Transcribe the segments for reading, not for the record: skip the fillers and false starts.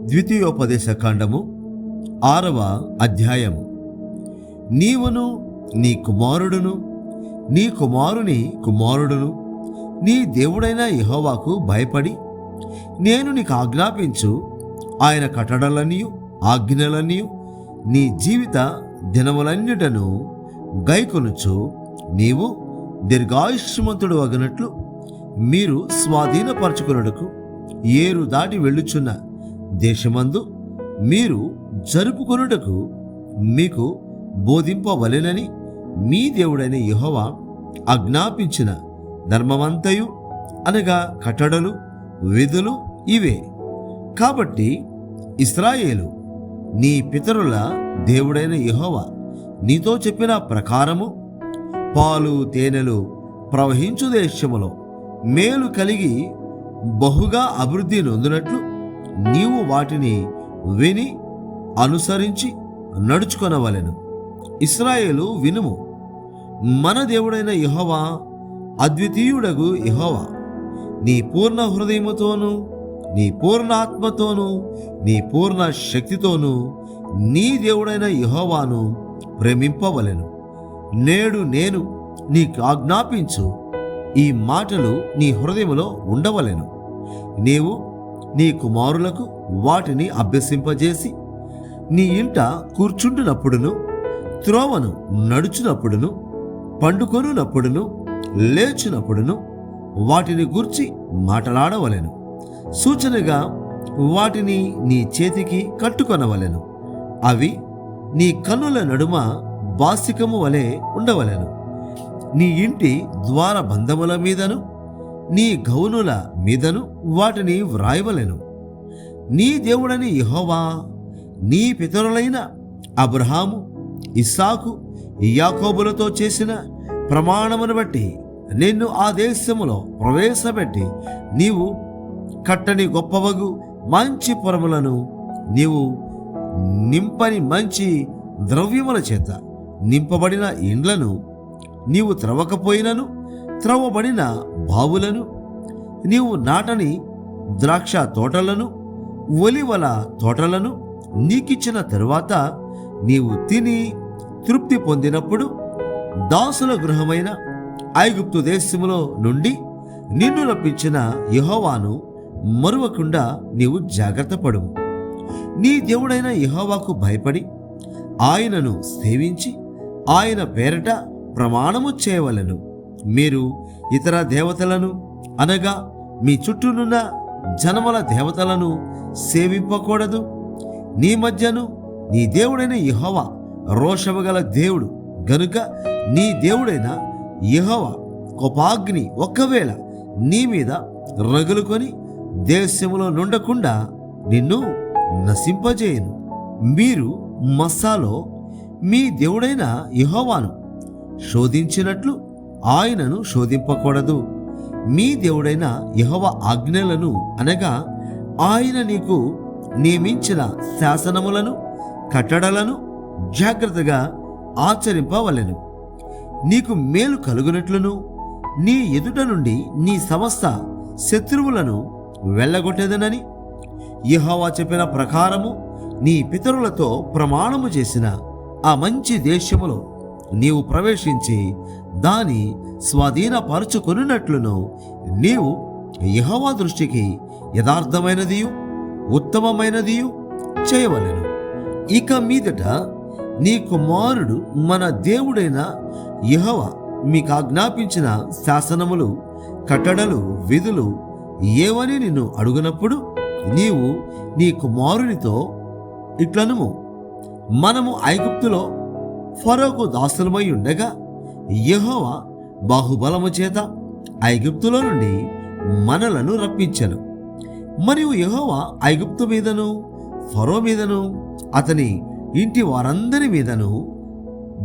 ద్వితీయోపదేశ కాండము 6వ అధ్యాయము. నీవును నీ కుమారుడును నీ కుమారుని కుమారుడును నీ దేవుడైన యెహోవాకు భయపడి నేను నీకు ఆజ్ఞాపించు ఆయన కట్టడలనియు ఆజ్ఞలనియు నీ జీవిత దినములన్నిటను గైకొనుచు నీవు దీర్ఘాయుష్మంతుడు అగునట్లు మీరు స్వాధీనపరచుకొనుటకు ఏరు దాటి వెళ్ళుచున్న దేశమందు మీరు జరుపుకొనుటకు మీకు బోధింపవలెనని మీ దేవుడైన యెహోవా ఆజ్ఞాపించిన ధర్మమంతయు అనగా కట్టడలు విధులు ఇవే. కాబట్టి ఇశ్రాయేలు నీ పితరుల దేవుడైన యెహోవా నీతో చెప్పిన ప్రకారము పాలు తేనెలు ప్రవహించు దేశములో మేలు కలిగి బహుగా అభివృద్ధి నొందినట్లు నీవు వాటిని విని అనుసరించి నడుచుకొనవలెను. ఇశ్రాయేలు వినుము, మన దేవుడైన యెహోవా అద్వితీయుడగు యెహోవా నీ పూర్ణ హృదయముతోనూ నీ పూర్ణ ఆత్మతోనూ నీ పూర్ణ శక్తితోనూ నీ దేవుడైన యెహోవాను ప్రేమింపవలెను. నేడు నేను నీకు ఆజ్ఞాపించు ఈ మాటలు నీ హృదయములో ఉండవలెను. నీవు నీ కుమారులకు వాటిని అభ్యసింపజేసి నీ ఇంట కూర్చుంటున్నప్పుడును త్రోవను నడుచునప్పుడును పండుకొనున్నప్పుడును లేచినప్పుడును వాటిని గూర్చి మాట్లాడవలెను. సూచనగా వాటిని నీ చేతికి కట్టుకొనవలెను. అవి నీ కన్నుల నడుమ బాసికము వలె ఉండవలెను. నీ ఇంటి ద్వార బంధముల మీదను నీ గౌనుల మీదను వాటిని వ్రాయవలెను. నీ దేవుడని యెహోవా నీ పితరులైన అబ్రహాము ఇస్సాకు యాకోబులతో చేసిన ప్రమాణమును బట్టి నిన్ను ఆ దేశములో ప్రవేశపెట్టి నీవు కట్టని గొప్పవగు మంచి పొరములను నీవు నింపని మంచి ద్రవ్యముల చేత నింపబడిన ఇండ్లను నీవు త్రవ్వకపోయినను త్రవ్వబడిన బావులను నీవు నాటని ద్రాక్ష తోటలను ఒలివల తోటలను నీకిచ్చిన తరువాత నీవు తిని తృప్తి పొందినప్పుడు దాసుల గృహమైన ఐగుప్తు దేశములో నుండి నిన్ను రప్పించిన యెహోవాను మరువకుండా నీవు జాగ్రత్త పడుము. నీ దేవుడైన యెహోవాకు భయపడి ఆయనను సేవించి ఆయన పేరట ప్రమాణము చేయవలెను. మీరు ఇతర దేవతలను అనగా మీ చుట్టూనున్న జనముల దేవతలను సేవింపకూడదు. నీ మధ్యను నీ దేవుడైన యెహోవా రోషము గల దేవుడు గనుక నీ దేవుడైన యెహోవా కోపాగ్ని ఒక్కవేళ నీ మీద రగులుకొని దేశములో నుండకుండా నిన్ను నశింపజేయను. మీరు మస్సాలో మీ దేవుడైన యెహోవాను శోధించినట్లు ఆయనను శోధింపకూడదు. మీ దేవుడైన యెహోవా ఆజ్ఞలను అనగా ఆయన నీకు నియమించిన శాసనములను కట్టడలను జాగ్రత్తగా ఆచరింపవలెను. నీకు మేలు కలుగునట్లును నీ ఎదుట నుండి నీ సమస్త శత్రువులను వెళ్ళగొట్టేదనని యెహోవా చెప్పిన ప్రకారము నీ పితరులతో ప్రమాణము చేసిన ఆ మంచి దేశములో నీవు ప్రవేశించి దాని స్వాధీనపరచుకొనున్నట్లును నీవు యెహోవా దృష్టికి యథార్థమైనదియు ఉత్తమమైనదియు చేయవలెను. ఇక మీదట నీ కుమారుడు మన దేవుడైన యెహోవా మీకు ఆజ్ఞాపించిన శాసనములు కట్టడలు విధులు ఏవని నిన్ను అడుగునప్పుడు నీవు నీ కుమారునితో ఇట్లనుము, మనము ఐగుప్తులో ఫరోకు దాసులమై ఉండగా యెహోవా బాహుబలము చేత ఐగుప్తులో నుండి మనలను రప్పించెను. మరియు యెహోవా ఐగుప్తు మీదను ఫరో మీదను అతని ఇంటి వారందరి మీదను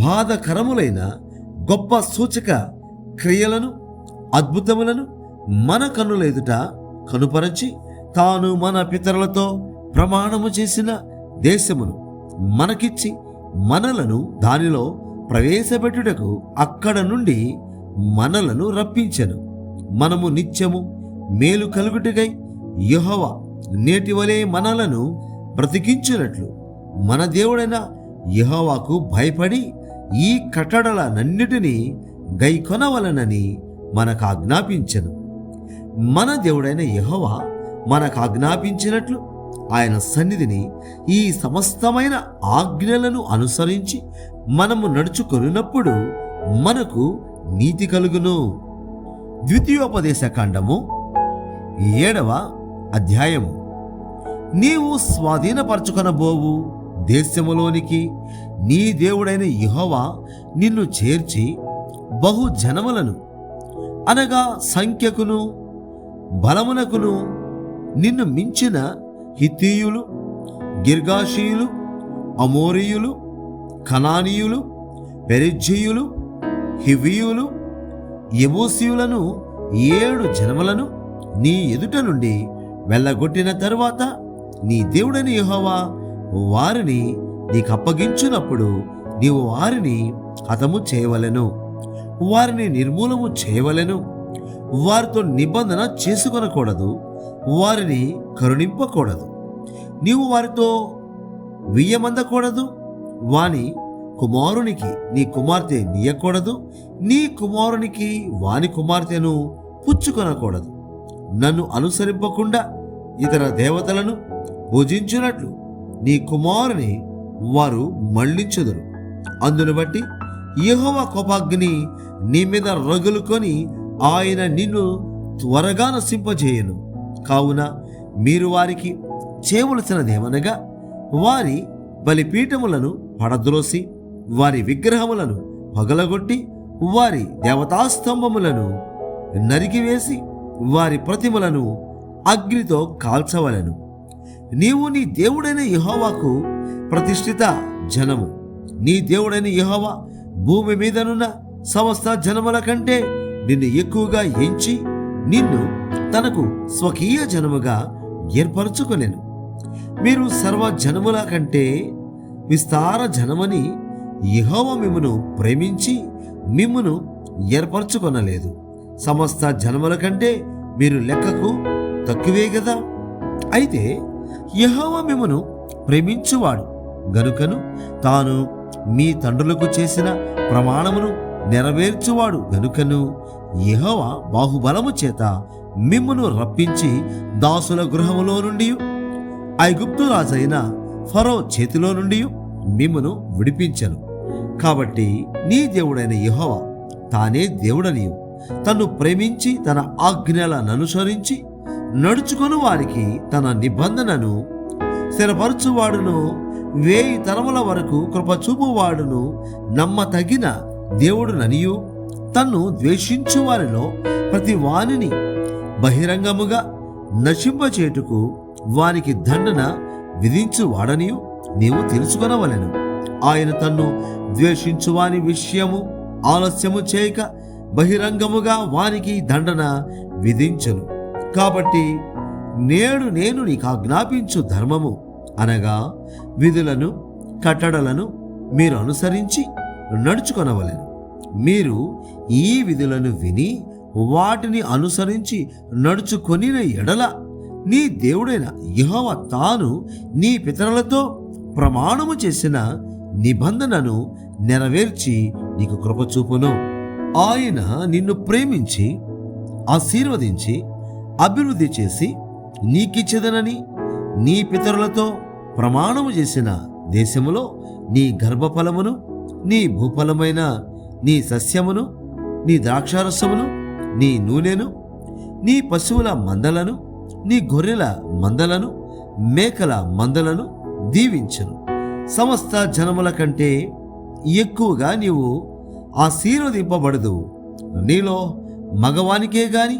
బాధకరములైన గొప్ప సూచక క్రియలను అద్భుతములను మన కన్నుల ఎదుట కనుపరచి తాను మన పితరులతో ప్రమాణము చేసిన దేశమును మనకిచ్చి మనలను దానిలో ప్రవేశపెట్టుటకు అక్కడ నుండి మనలను రప్పించెను. మనము నిత్యము మేలు కలుగుటకై యెహోవా నేటి వలె మనలను బ్రతికించినట్లు మన దేవుడైన యెహోవాకు భయపడి ఈ కట్టడలనన్నిటినీ గైకొనవలనని మనకు ఆజ్ఞాపించెను. మన దేవుడైన యెహోవా మనకు ఆజ్ఞాపించినట్లు ఆయన సన్నిధిని ఈ సమస్తమైన ఆజ్ఞలను అనుసరించి మనము నడుచుకొనున్నప్పుడు మనకు నీతి కలుగును. ద్వితీయోపదేశ కాండము 7వ అధ్యాయము. నీవు స్వాధీనపరచుకొనబోవు దేశములోనికి నీ దేవుడైన యెహోవా నిన్ను చేర్చి బహు జనములను అనగా సంఖ్యకును బలమునకును నిన్ను మించిన హిత్తీయులు, గిర్గాషీయులు, అమోరీయులు, కనానీయులు, పెరిజ్జీయులు, హివ్వీయులు, యెబూసీయులను 7 జనములను నీ ఎదుట నుండి వెళ్ళగొట్టిన తరువాత నీ దేవుడైన యెహోవా వారిని నీకు అప్పగించున్నప్పుడు నీవు వారిని హతము చేయవలెను, వారిని నిర్మూలము చేయవలెను. వారితో నిబంధన చేసుకొనకూడదు, వారిని కరుణింపకూడదు. నీవు వారితో వియ్యమందకూడదు, వాని కుమారునికి నీ కుమార్తె నీయకూడదు, నీ కుమారునికి వాని కుమార్తెను పుచ్చుకొనకూడదు. నన్ను అనుసరింపకుండా ఇతర దేవతలను పూజించినట్లు నీ కుమారుని వారు మళ్లించుదురు. అందును బట్టి యెహోవా కోపాగ్ని నీ మీద రగులుకొని ఆయన నిన్ను త్వరగా నశింపజేయను. కావున మీరు వారికి చేయవలసినదేమనగా వారి బలిపీఠములను పడద్రోసి వారి విగ్రహములను పగలగొట్టి వారి దేవతాస్తంభములను నరికివేసి వారి ప్రతిమలను అగ్నితో కాల్చవలెను. నీవు నీ దేవుడైన యెహోవాకు ప్రతిష్ఠిత జనము. నీ దేవుడైన యెహోవా భూమి మీదనున్న సమస్త జనముల కంటే నిన్ను ఎక్కువగా ఎంచి నిన్ను తనకు స్వకీయ జనముగా ఏర్పరచుకొనెను. మీరు సర్వ జనముల కంటే విస్తార జనమని యెహోవా మిమ్మును ప్రేమించి మిమ్మును ఏర్పరచుకొనలేదు. సమస్త జనముల కంటే మీరు లెక్కకు తక్కువే గదా. అయితే యెహోవా మిమ్మును ప్రేమించువాడు గనుకను తాను మీ తండ్రులకు చేసిన ప్రమాణమును నెరవేర్చువాడు గనుకను యెహోవా బాహుబలము చేత మిమ్మును రప్పించి దాసుల గృహములో నుండి ఐగుప్తు రాజైన ఫరో చేతిలో నుండి మిమ్మును విడిపించెను. కాబట్టి నీ దేవుడైన యెహోవా తానే దేవుడనియు తన్ను ప్రేమించి తన ఆజ్ఞలను అనుసరించి నడుచుకొని వారికి తన నిబంధనను స్థిరపరచువాడును, 1000 తరముల వరకు కృపచూపువాడును, నమ్మతగిన దేవుడుననియు తన్ను ద్వేషించు వారిలో ప్రతి వానిని బహిరంగముగా నశింపచేటుకు వానికి దండన విధించువాడనియు నీవు తెలుసుకొనవలెను. ఆయన తన్ను ద్వేషించు వాని విషయము ఆలస్యము చేయక బహిరంగముగా వానికి దండన విధించును. కాబట్టి నేడు నేను నీకు ఆజ్ఞాపించు ధర్మము అనగా విధులను కట్టడలను మీరు అనుసరించి నడుచుకొనవలెను. మీరు ఈ విధులను విని వాటిని అనుసరించి నడుచుకొనిన ఎడల నీ దేవుడైన యెహోవా తాను నీ పితరులతో ప్రమాణము చేసిన నిబంధనను నెరవేర్చి నీకు కృపచూపును. ఆయన నిన్ను ప్రేమించి ఆశీర్వదించి అభివృద్ధి చేసి నీకిచ్చేదనని నీ పితరులతో ప్రమాణము చేసిన దేశములో నీ గర్భఫలమును, నీ భూఫలమైన నీ సస్యమును, నీ ద్రాక్షారసమును, నీ నూనెను, నీ పశువుల మందలను, నీ గొర్రెల మందలను, మేకల మందలను దీవించును. సమస్త జనముల కంటే ఎక్కువగా నీవు ఆశీర్వదింపబడదు. నీలో మగవానికే గాని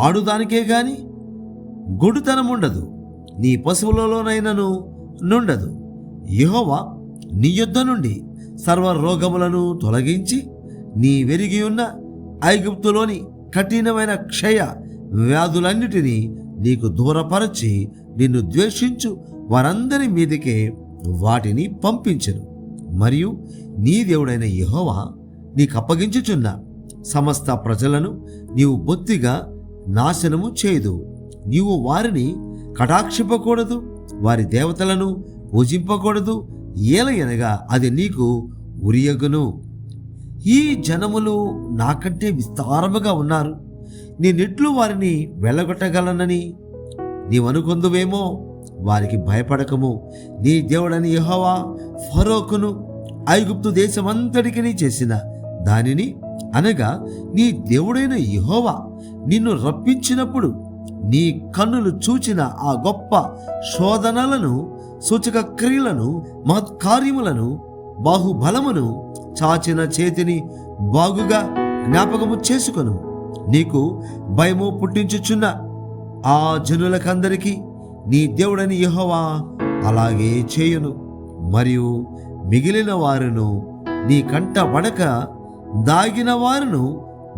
ఆడుదానికే గాని గొడుతనముండదు, నీ పశువులలోనైనను నుండదు. యెహోవా నీ యొద్ద నుండి సర్వ రోగములను తొలగించి నీ వెరిగి ఉన్న ఐగుప్తులోని కఠినమైన క్షయ వ్యాధులన్నిటినీ నీకు దూరపరచి నిన్ను ద్వేషించు వారందరి మీదకే వాటిని పంపించెను. మరియు నీ దేవుడైన యెహోవా నీకు అప్పగించుచున్న సమస్త ప్రజలను నీవు బొత్తిగా నాశనము చేయదు. నీవు వారిని కటాక్షింపకూడదు, వారి దేవతలను పూజింపకూడదు, ఏలయనగా అది నీకు ఉరియగును. ఈ జనములు నాకంటే విస్తారముగా ఉన్నారు, నేనెట్లు వారిని వెళ్ళగొట్టగలనని నీవనుకొందువేమో. వారికి భయపడకము. నీ దేవుడని యెహోవా ఫరోకును ఐగుప్తు దేశమంతటికి చేసిన దానిని, అనగా నీ దేవుడైన యెహోవా నిన్ను రప్పించినప్పుడు నీ కన్నులు చూచిన ఆ గొప్ప శోధనలను, సూచక క్రియలను, మహత్కార్యములను, బాహుబలమును, చాచిన చేతిని బాగుగా జ్ఞాపకము చేసుకొను. నీకు భయము పుట్టించుచున్న ఆ జనులకందరికీ నీ దేవుడని యెహోవా అలాగే చేయును. మరియు మిగిలిన వారును, నీ కంట పడక దాగిన వారును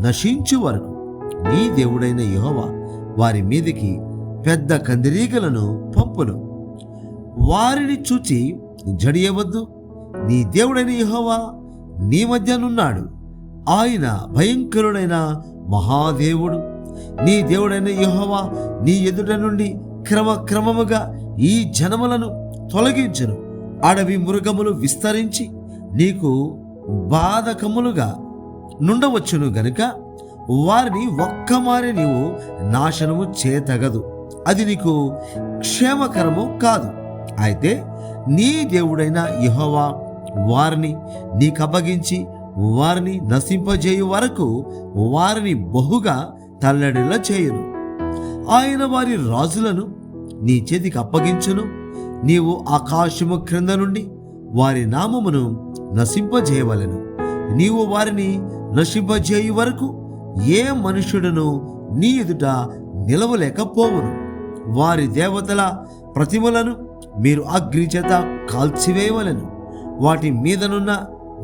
నశించు వరకు నీ దేవుడైన యెహోవా వారి మీదికి పెద్ద కందిరీగలను పంపును. వారిని చూచి జడియవద్దు. నీ దేవుడైన యెహోవా నీ మధ్యనున్నాడు. ఆయన భయంకరుడైన మహాదేవుడు. నీ దేవుడైన యెహోవా నీ ఎదుట నుండి క్రమక్రమముగా ఈ జనములను తొలగించును. అడవి మృగములు విస్తరించి నీకు బాధకములుగా నుండవచ్చును గనుక వారిని ఒక్కమారి నీవు నాశనము చేతగదు. అది నీకు క్షేమకరము కాదు. అయితే నీ దేవుడైన యెహోవా వారిని నీకప్పగించి వారిని నశింపజేయు వరకు వారిని బహుగా తల్లడిలా చేయును. ఆయన వారి రాజులను నీ చేతికి అప్పగించును. నీవు ఆకాశము క్రింద నుండి వారి నామమును నశింపజేయవలెను. నీవు వారిని నశింపజేయు వరకు ఏ మనుష్యుడును నీ ఎదుట నిలవలేకపోవును. వారి దేవతల ప్రతిమలను మీరు అగ్ని చేత కాల్చివేయవలెను. వాటి మీదనున్న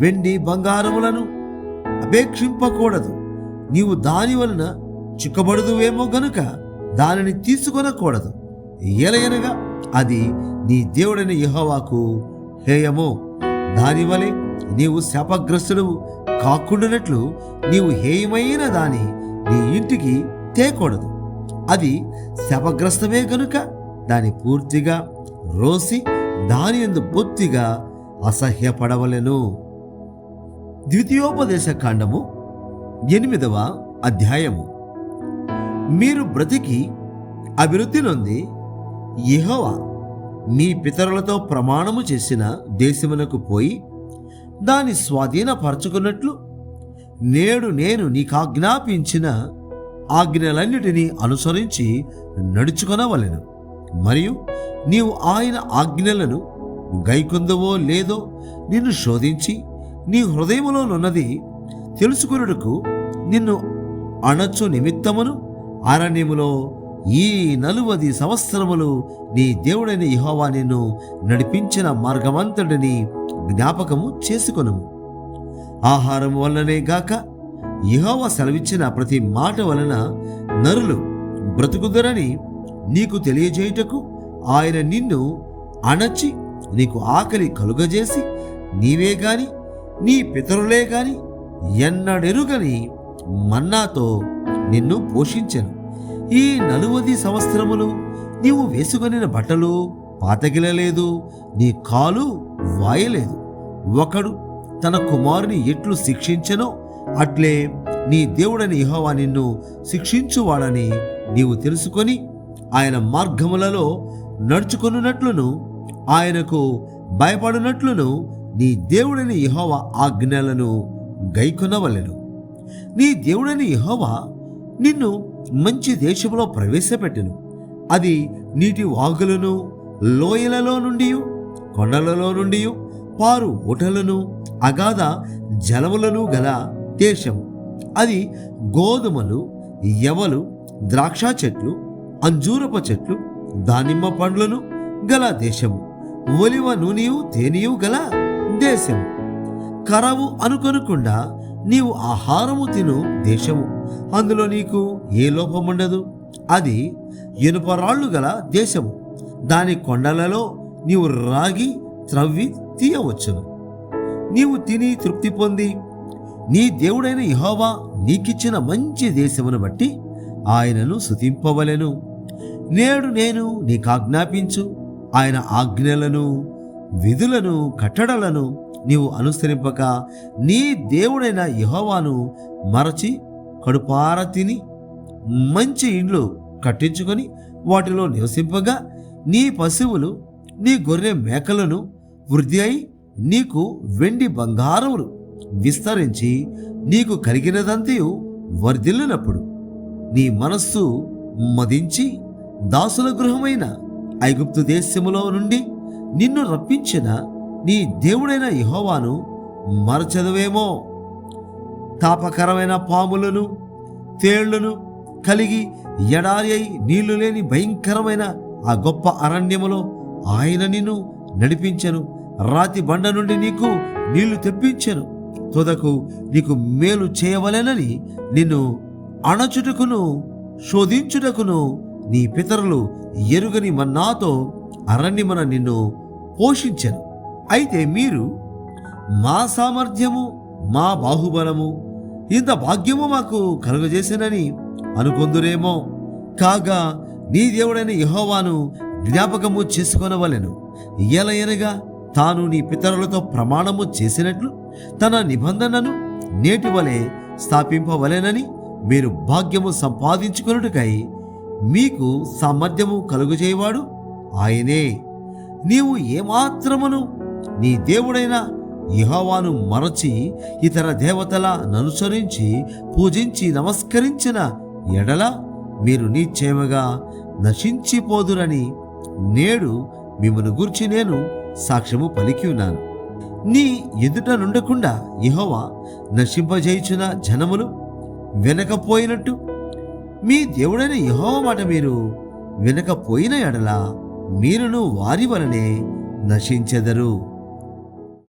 వెండి బంగారములను అపేక్షింపకూడదు. నీవు దాని వలన చిక్కబడుదువేమో గనుక దానిని తీసుకొనకూడదు. ఏలయనగా అది నీ దేవుడైన యెహోవాకు హేయము. దానివలే నీవు శాపగ్రస్తుడు కాకుండానట్లు నీవు హేయమైన దాని నీ ఇంటికి తేకూడదు. అది శాపగ్రస్తమే గనుక దాని పూర్తిగా రోసి దాని యందు బొత్తిగా అసహ్యపడవలెను. ద్వితీయోపదేశ కాండము 8వ అధ్యాయము. మీరు బ్రతికి అభివృద్ధి నొంది యెహోవా మీ పితరులతో ప్రమాణము చేసిన దేశమునకు పోయి దాని స్వాధీనపరచుకున్నట్లు నేడు నేను నీకాజ్ఞాపించిన ఆజ్ఞలన్నిటినీ అనుసరించి నడుచుకొనవలెను. మరియు నీవు ఆయన ఆజ్ఞలను గైకొందువో లేదో నిన్ను శోధించి నీ హృదయములోనున్నది తెలుసుకొనుటకు నిన్ను అణచు నిమిత్తమును అరణ్యములో ఈ 40 సంవత్సరములు నీ దేవుడైన యెహోవా నిన్ను నడిపించిన మార్గమంతటిని జ్ఞాపకము చేసుకొనుము. ఆహారం వలనే గాక యెహోవా సెలవిచ్చిన ప్రతి మాట వలన నరులు బ్రతుకుదరని నీకు తెలియజేయుటకు ఆయన నిన్ను అణచి నీకు ఆకలి కలుగజేసి నీవే గాని నీ పితరులే గాని ఎన్నడెరుగని మన్నాతో నిన్ను పోషించెను. ఈ 40 సంవత్సరములు నీవు వేసుకొనిన బట్టలు పాతగిలలేదు, నీ కాలు వాయలేదు. ఒకడు తన కుమారుని ఎట్లు శిక్షించెనో అట్లే నీ దేవుడైన యెహోవా నిన్ను శిక్షించువాడని నీవు తెలుసుకొని ఆయన మార్గములలో నడుచుకొనున్నట్లును ఆయనకు భయపడినట్లును నీ దేవుడైన యెహోవా ఆజ్ఞలను గైకొనవలెను. నీ దేవుడైన యెహోవా నిన్ను మంచి దేశంలో ప్రవేశపెట్టెను. అది నీటి వాగులను, లోయలలో నుండి, కొండలలో నుండి పారు ఊటలను, అగాధ జలములను గల దేశము. అది గోధుమలు, యవలు, ద్రాక్ష చెట్లు, అంజూరపు చెట్లు, దానిమ్మ పండ్లను గల దేశము. ఒలివ నూనెయు తేనెయు గల దేశము. కరవు అనుకొనకుండా నీవు ఆహారము తిను దేశము. అందులో నీకు ఏ లోపముండదు. అది ఇనుపరాళ్ళు గల దేశము. దాని కొండలలో నీవు రాగి త్రవ్వి తీయవచ్చును. నీవు తిని తృప్తి పొంది నీ దేవుడైన యెహోవా నీకిచ్చిన మంచి దేశమును బట్టి ఆయనను స్తుతింపవలెను. నేడు నేను నీకాజ్ఞాపించు ఆయన ఆజ్ఞలను, విధులను, కట్టడలను నీవు అనుసరింపక నీ దేవుడైన యెహోవాను మరచి కడుపార తిని మంచి ఇండ్లు కట్టించుకొని వాటిలో నివసింపగా నీ పశువులు, నీ గొర్రె మేకలను వృద్ధి అయి నీకు వెండి బంగారములు విస్తరించి నీకు కలిగినదంతయు వర్ధిల్లినప్పుడు నీ మనస్సు మదించి దాసుల గృహమైన ఐగుప్తు దేశములో నుండి నిన్ను రప్పించిన నీ దేవుడైన యెహోవాను మరచెదవేమో. తాపకరమైన పాములను, తేళ్లను కలిగి ఎడారి అయి నీళ్లు లేని భయంకరమైన ఆ గొప్ప అరణ్యములో ఆయన నిన్ను నడిపించెను. రాతి బండ నుండి నీకు నీళ్లు తెప్పించెను. తుదకు నీకు మేలు చేయవలెనని నిన్ను అణచుటకును శోధించుటకును నీ పితరులు ఎరుగని మన్నాతో అరణ్యమున నిన్ను పోషించెను. అయితే మీరు మా సామర్థ్యము, మా బాహుబలము, ఇంత భాగ్యము మాకు కలుగజేసినని అనుకొందురేమో. కాగా నీ దేవుడైన యెహోవాను జ్ఞాపకము చేసుకొనవలెను. ఎలయనగా తాను నీ పితరులతో ప్రమాణము చేసినట్లు తన నిబంధనను నేటి వలె స్థాపింపవలెనని మీరు భాగ్యము సంపాదించుకొనుటకై మీకు సామర్థ్యము కలుగజేయవాడు ఆయనే. నీవు ఏమాత్రమును నీ దేవుడైన యెహోవాను మరచి ఇతర దేవతలననుసరించి పూజించి నమస్కరించిన ఎడల మీరు నిశ్చయముగా నశించిపోదురని నేడు మిమ్మల్ని గూర్చి నేను సాక్ష్యము పలికి ఉన్నాను. నీ ఎదుట నుండకుండా యెహోవా నశింపజేయుచున్న జనములు వెనకపోయినట్టు మీ దేవుడైన యెహోవా మాట మీరు వెనకపోయిన ఎడల మీరును వారి వలనే నశించెదరు.